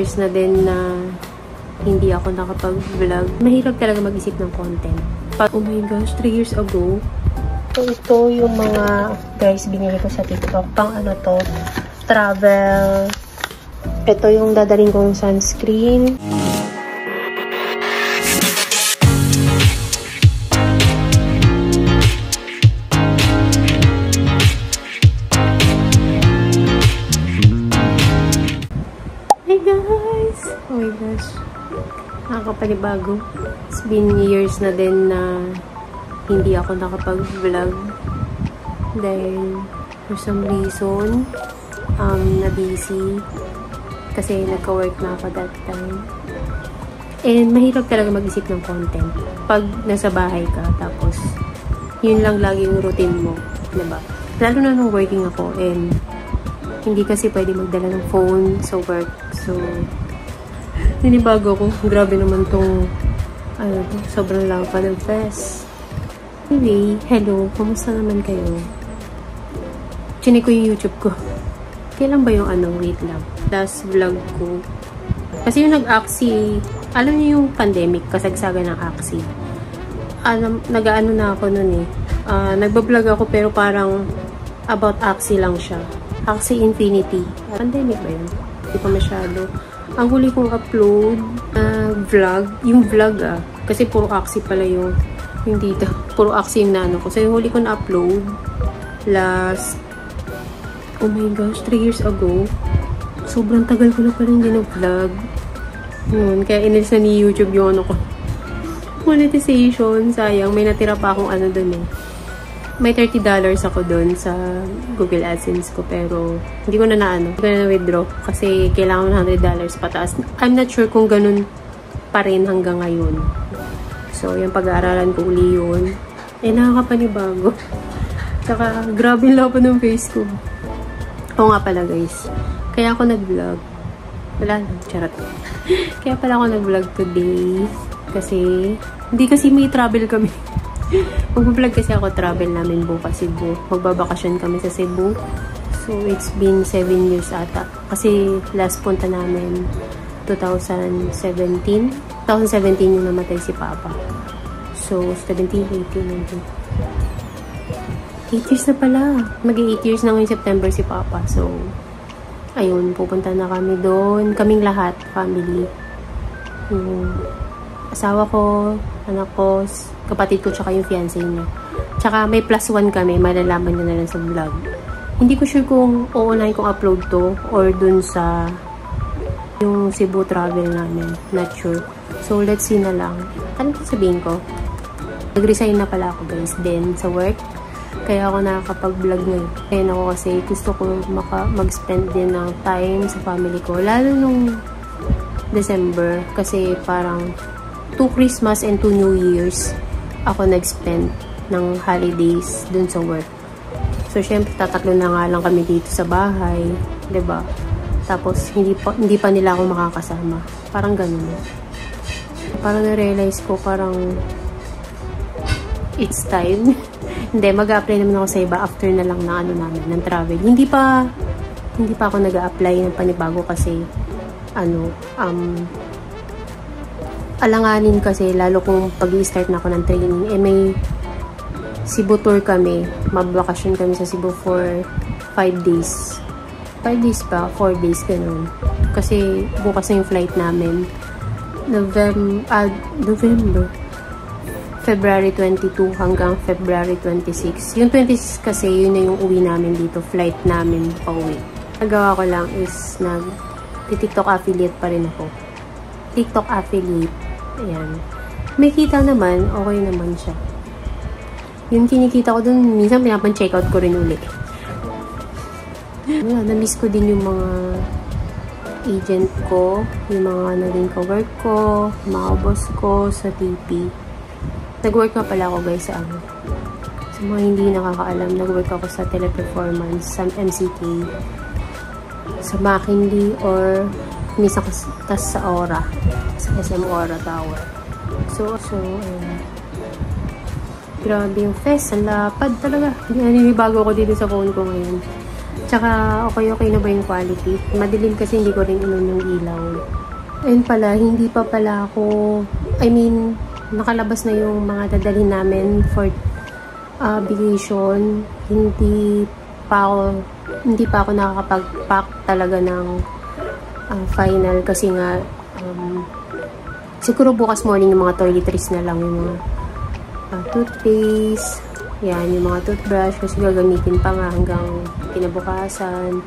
years na din na hindi ako nakapag-vlog. Mahirap talaga mag-isip ng content. Oh my gosh, 3 years ago. So, ito yung mga guys binili ko sa TikTok. Pang ano to, travel. Ito yung dadaling kong sunscreen. Hey guys! Oh my gosh. Nakakapanibago. It's been years na din na hindi ako nakapag-vlog. Dahil for some reason, na busy. Kasi nagka-work na ako that time. And mahirap talaga mag-isip ng content. Pag nasa bahay ka, tapos yun lang lagi yung routine mo. Diba? Lalo na nung working ako and hindi kasi pwede magdala ng phone sa work. So, ninibago ko. Grabe naman tong sobrang lang pa ng fest. Anyway, hello. Kamusta naman kayo? Chinek ko yung YouTube ko. Kailan ba yung wait lang. Last vlog ko. Kasi yung nag-Axie, alam niyo yung pandemic, kasagsaga ng Axie. Nag-ano na ako nun eh. Nagbablog ako pero parang about Axie lang siya. Axie Infinity. Pandemic ba yun? Hindi pa masyado. Ang huli kong upload vlog, yung vlog kasi puro Axie pala yung dito. Puro Axie yung nano ko. So yung huli ko na upload last, oh my gosh, 3 years ago. Sobrang tagal ko na pala hindi nag-vlog. Yun, kaya inalis na ni YouTube yung ko. Monetization, sayang. May natira pa akong dun eh. May $30 ako dun sa Google AdSense ko, pero hindi ko na hindi ko na na-withdraw kasi kailangan mo $100 pataas. I'm not sure kung ganun pa rin hanggang ngayon. So, yung pag-aaralan ko uli yun. Nakakapanibago. Tsaka, grabe lang po ng face ko. Oo nga pala guys. Kaya ako nag-vlog. Wala lang, charot. Kaya pala ako nag-vlog today. Kasi, hindi kasi may travel kami. Mag-vlog kasi ako, travel namin bukas Cebu. Magbabakasyon kami sa Cebu. So, it's been 7 years ata. Kasi, last punta namin, 2017. 2017 yung namatay si Papa. So, 17, 18, 19. 8 years na pala. Mag-8 years na ngayong September si Papa. So, ayun, pupunta na kami doon. Kaming lahat, family. Yung asawa ko, anak ko, kapatid ko, tsaka yung fiancé niya. Tsaka may +1 kami, malalaman nyo na lang sa vlog. Hindi ko sure kung uunahin kong upload to or dun sa yung Cebu travel namin. Not sure. So, let's see na lang. Ano sabihin ko? Nag-resign na pala ako guys, then sa work. Kaya ako nakakapag-vlog ngayon. Kaya ako kasi gusto ko mag-spend din ng time sa family ko. Lalo nung December, kasi parang 2 Christmas and 2 New Year's ako nag-spend ng holidays dun sa work. So, syempre, tatatlo na nga lang kami dito sa bahay. 'Di ba? Tapos, hindi pa nila ako makakasama. Parang ganun. Parang na-realize ko, parang it's time. Hindi, mag-a-apply naman ako sa iba after na lang na namin, ng travel. Hindi pa ako nag-a-apply ng panibago kasi alanganin kasi, lalo kung pag-i-start na ako ng training, may Cebu tour kami. Magbakasyon kami sa Cebu for 5 days. 5 days pa, 4 days, ganun. Kasi bukas na yung flight namin. February 22 hanggang February 26. Yung 26 kasi, yun na yung uwi namin dito. Flight namin pa uwi. Nagawa ko lang is TikTok affiliate pa rin ako. TikTok affiliate. Ayan. May kita naman, okay naman siya. Yung kinikita ko dun, minsan pinapan-checkout ko rin ulit. Na-miss ko din yung mga agent ko, yung mga naging ka-work ko, mga boss ko sa TP. Nag-work nga pala ako guys sa sa mga hindi nakakaalam, nag-work ako sa Teleperformance, sa MCK, sa McKinley, or minsan sa Aura, sa SM Aura Tower. So, grabe yung fest, ang lapad talaga. Naninibago ko dito sa phone ko ngayon. Tsaka, okay na ba yung quality? Madilim kasi hindi ko rin inon yung ilaw. Ayun pala, hindi pa pala ako, nakalabas na yung mga dadalhin namin for vacation. Hindi pa ako nakakapag-pack talaga ng final kasi nga, siguro bukas morning yung mga toiletries na lang, yung mga toothpaste, yan, yung mga toothbrush kasi gagamitin pa nga hanggang kinabukasan.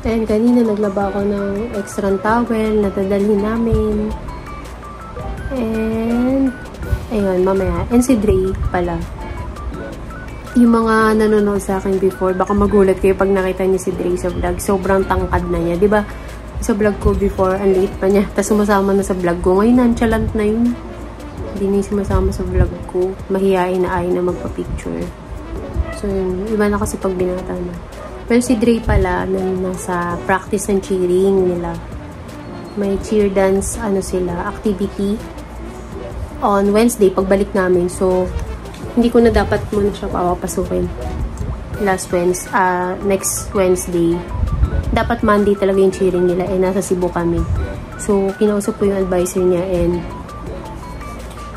And kanina naglaba ako ng extra towel na dadalhin namin. And ayun, mamaya. And si Dre pala. Yung mga nanonood sa akin before, baka magulat kayo pag nakita niyo si Dre sa vlog. Sobrang tangkad na niya. Diba? Sa vlog ko before, ang liit pa niya. Tapos sumasama na sa vlog ko. Ngayon, nonchalant na yun. Hindi na sumasama sa vlog ko. Mahihain na ayaw na magpa-picture. So, yun. Iba na kasi pag binata na. Pero si Dre pala, nasa practice ng cheering nila. May cheer dance, activity on Wednesday, pagbalik namin. So, hindi ko na dapat muna siya papapasukin. Next Wednesday. Dapat Monday talaga yung cheering nila. Nasa Cebu kami. So, kinausap ko yung advisor niya and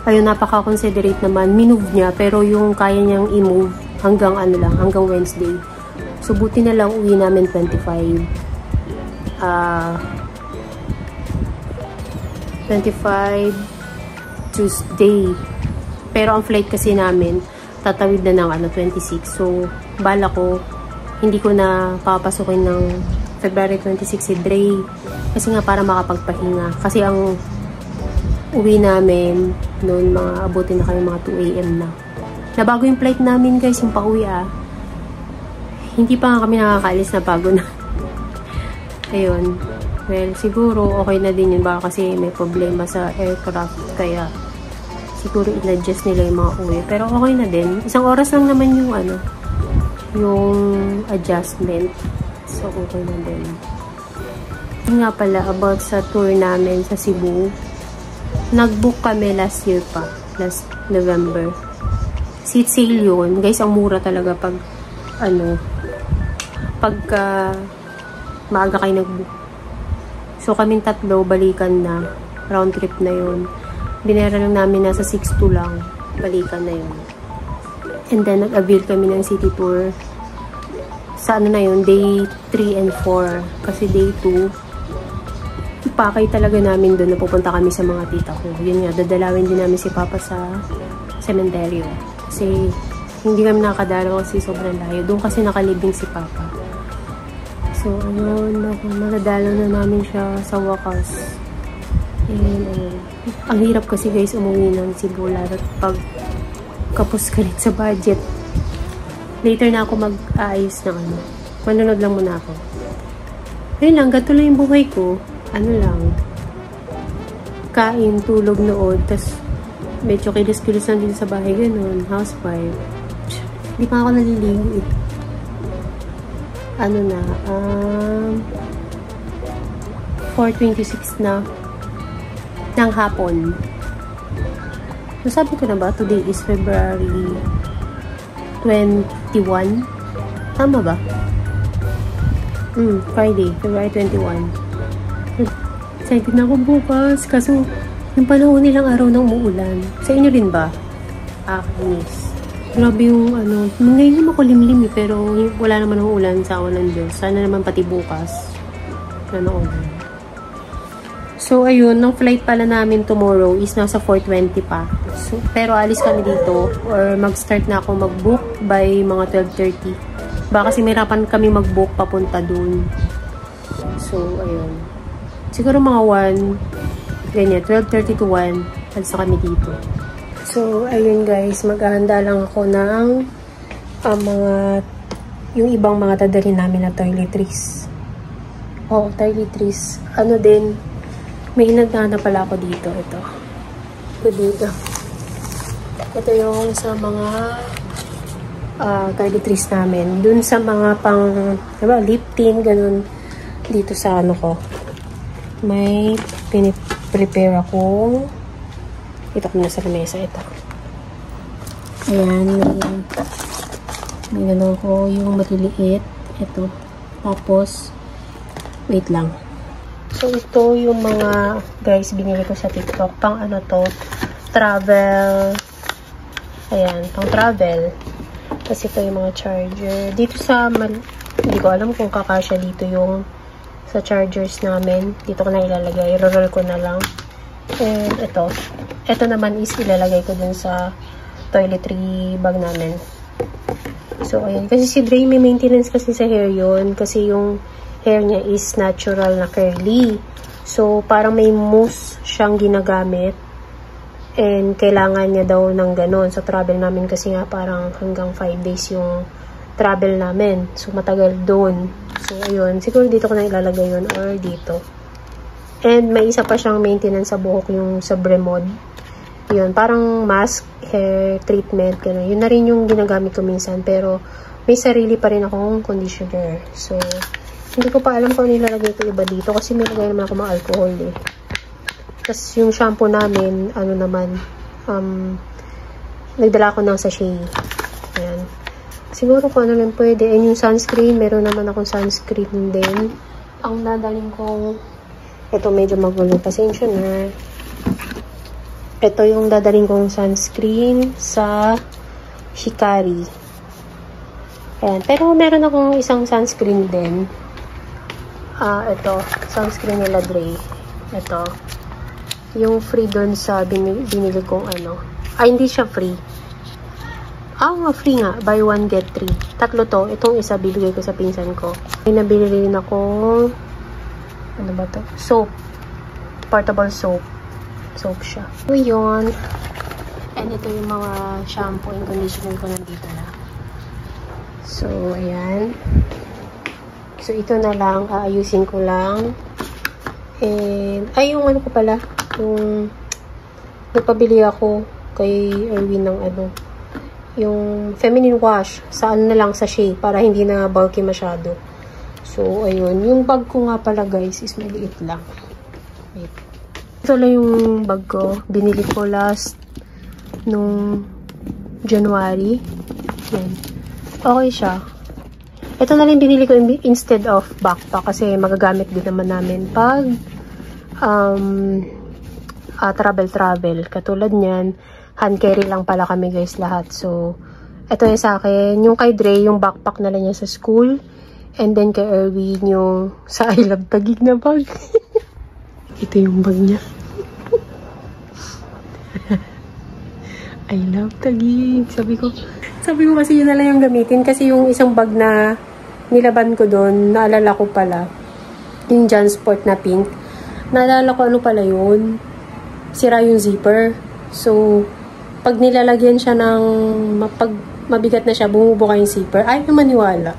ayun, napaka-considerate naman. Minove niya, pero yung kaya niyang i-move hanggang hanggang Wednesday. So, buti na lang uwi namin 25 Tuesday. Pero ang flight kasi namin, tatawid na ng 26. So, bala ko, hindi ko na papasukin ng February 26 si Dre. Kasi nga para makapagpahinga. Kasi ang uwi namin noon, abutin na kayo mga 2 AM na. Nabago yung flight namin guys, yung pauwi Hindi pa nga kami nakakaalis na bago na. Ayun. Well, siguro okay na din yun. Baka kasi may problema sa aircraft. Kaya siguro in-adjust nila yung mga uwi. Pero okay na din. Isang oras lang naman yung adjustment. So, okay na din. Yun nga pala, about sa tour namin sa Cebu. Nag-book kami last year pa. Last November. Seat sale yun. Guys, ang mura talaga pag pagka maaga kayo nag-book. So, kaming tatlo, balikan na. Round trip na yun. Binera lang namin nasa 6.2 lang. Balikan na yun. And then, nag-avail kami ng city tour. Sa day 3 and 4. Kasi day 2, ipakay talaga namin doon na pupunta kami sa mga tita ko. Yun nga, dadalawin din namin si Papa sa sementeryo. Kasi hindi kami nakakadalaw kasi sobrang layo. Doon kasi nakalibing si Papa. So, nakadalaw na namin siya sa wakas. And, ang hirap kasi guys umuwi ng Cebu. Lalo pag kapos ka rin sa budget. Later na ako mag-aayos ng Manunod lang muna ako. Ayun lang, ganito lang yung buhay ko. Kain, tulog, nood, tas medyo kilos-kilos lang din sa bahay, ganun, housewife. Hindi pa ako naliligo eh. 4:26 na ng hapon. So, sabi ko na ba, today is February 21? Tama ba? Friday, February 21. Excited na ako bukas. Kaso, yung panahon nilang araw ng umuulan. Sa inyo rin ba? Kinis. Grabe yung ngayon naman makulimlim eh, pero wala naman ng ulan sa awan ng Diyos. Sana naman pati bukas. Ulan. So, ayun, ng flight pala namin tomorrow is nasa 4:20 pa. So, pero alis kami dito or mag-start na ako mag-book by mga 12:30. Baka kasi mahirapan kami mag-book papunta dun. So, ayun. Siguro mga 12:30 to 1, alis na kami dito. So, ayun guys, maghahanda lang ako ng yung ibang mga dadalhin namin na toiletries. Toiletries. May inagdana pala ako dito. Ito dito. Ito yung sa mga toiletries namin. Dun sa mga diba, lifting, ganun. Dito sa ko. May piniprepare akong ito ko na sa lamesa. Ito. Ayan. May ganun ko yung maliliit. Ito. Tapos, wait lang. So, ito yung mga, guys, binili ko sa TikTok. Pang ano to, travel. Ayan, pang travel. Kasi ito yung mga charger. Dito sa, hindi ko alam kung kakasya dito yung sa chargers namin. Dito ko na ilalagay. I-roll ko na lang. And ito. Ito naman is ilalagay ko dun sa toiletry bag namin. So, ayan. Kasi si Dre may maintenance kasi sa hair yun. Kasi yung hair niya is natural na curly. So, parang may mousse siyang ginagamit. And kailangan niya daw ng ganun sa travel namin. Kasi nga parang hanggang 5 days yung travel namin. So, matagal doon. So, ayun. Siguro dito ko na ilalagay yun or dito. And may isa pa siyang maintenance sa buhok yung sa Bremod. Yun, parang mask, hair treatment, gano'n. Yun na rin yung ginagamit ko minsan. Pero, may sarili pa rin akong conditioner. So, hindi ko pa alam kung nilalagay ko iba dito. Kasi may lagay naman ako mga alcohol eh. Tapos, yung shampoo namin, ano naman, nagdala ko ng sachet. Ayan. Siguro kung ano lang pwede. And yung sunscreen, meron naman akong sunscreen din. Ang dadaling kong, ito medyo magulo. Pasensya na. Ito yung dadaling kong sunscreen sa Hikari. Ayan. Pero meron akong isang sunscreen din. Ito. Sunscreen nila Dre. Ito. Yung free doon sa binili kong ano. Hindi siya free. Free nga. Buy one, get 3. Tatlo to. Itong isa bibigay ko sa pinsan ko. May nabili rin akong ano ba to? Soap. Portable soap. Soap siya. So, yun. And ito yung mga shampoo and conditioner ko nandito na. So, ayan. So, ito na lang. Aayusin ko lang. And, yung ano ko pala. Yung nagpabili ako kay Erwin ng ano. Yung feminine wash. Sa ano na lang, sachet. Para hindi na bulky masyado. So, ayun. Yung bag ko nga pala, guys, is maliit lang. Wait. Ito lang yung bag ko. Binili ko last nung January. Yan. Okay siya. Ito na lang binili ko instead of backpack kasi magagamit din naman namin pag travel. Katulad niyan, hand carry lang pala kami guys lahat. So, ito yung sa akin. Yung kay Dre, yung backpack na lang niya sa school. And then kay Erwin, yung sa I Love Taguig na bag. Ito yung bag niya. I love Taguig. Sabi ko kasi yun na lang yung gamitin. Kasi yung isang bag na nilaban ko doon, naalala ko pala. Yung Jansport na pink. Naalala ko ano pala yun. Sira yung zipper. So, pag nilalagyan siya ng, pag mabigat na siya, bumubuka yung zipper. Ayaw na maniwala.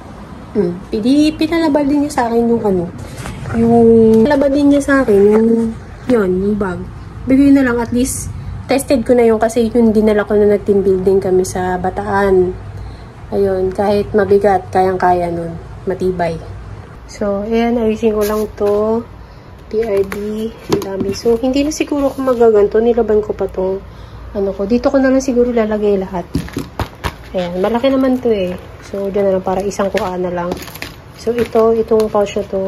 Pinalabad din niya sa akin yung ano. Pinalabad din niya sa akin yung bag. Bigay na lang at least tested ko na yun kasi yun dinala ko na nag-team building kami sa Bataan. Ayun, kahit mabigat, kayang-kaya nun. Matibay. So, ayan, ayusin ko lang to. PRD, ang dami. So, hindi na siguro kung magaganto. Nilaban ko pa to. Ano ko. Dito ko na lang siguro lalagay lahat. Ayan, malaki naman to eh. So, dyan na lang para isang kuha na lang. So, itong pouch na to,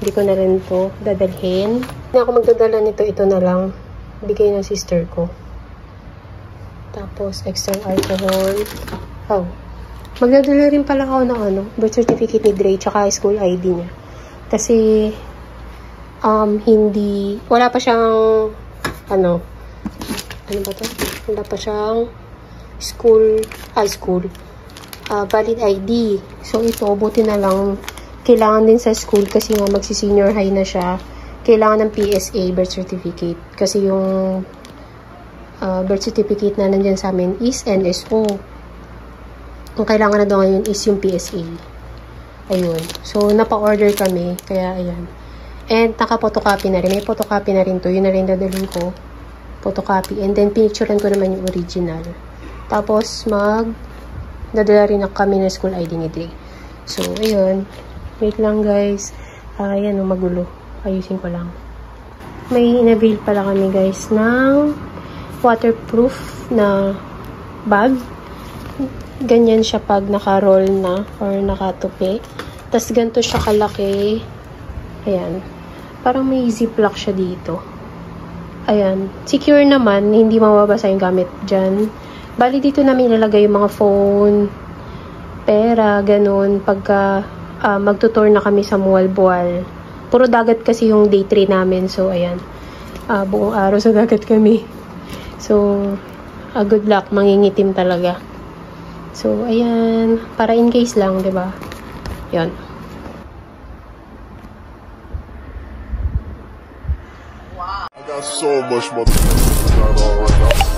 hindi ko na rin to dadalhin. Hindi ako magdadala nito, ito na lang. Bigay ng sister ko. Tapos, extra alcohol. Magdadala rin pala ako ng birth certificate ni Dre, tsaka school ID niya. Kasi, wala pa siyang, ano ba to? Wala pa siyang valid ID. So, ito, buti na lang, kailangan din sa school kasi nga magsi-senior high na siya. Kailangan ng PSA birth certificate. Kasi yung birth certificate na nandyan sa amin is NSO. Ang kailangan na daw ngayon is yung PSA. Ayun. So, napa-order kami. Kaya, ayan. And, naka-photocopy na rin. May photocopy na rin to. Yun na rin dadalhin ko. Photocopy. And then, pinicturean ko naman yung original. Tapos, dadala rin ako kami ng school ID ni Dre. So, ayun. Wait lang, guys. Ayan, magulo. Ayusin ko lang. May in-avail pala kami guys ng waterproof na bag. Ganyan siya pag naka-roll na or nakatupi. Tas ganito siya kalaki. Ayan. Parang may ziplock siya dito. Ayan. Secure naman. Hindi mababasa yung gamit dyan. Bali dito namin ilalagay yung mga phone, pera, ganun. Pagka magtutour na kami sa Mualboal. Puro dagat kasi yung day 3 namin. So, ayan. Buong araw sa dagat kami. So, good luck. Mangingitim talaga. So, ayan. Para in case lang, diba? Yan. I got so much motherfucking going on right now.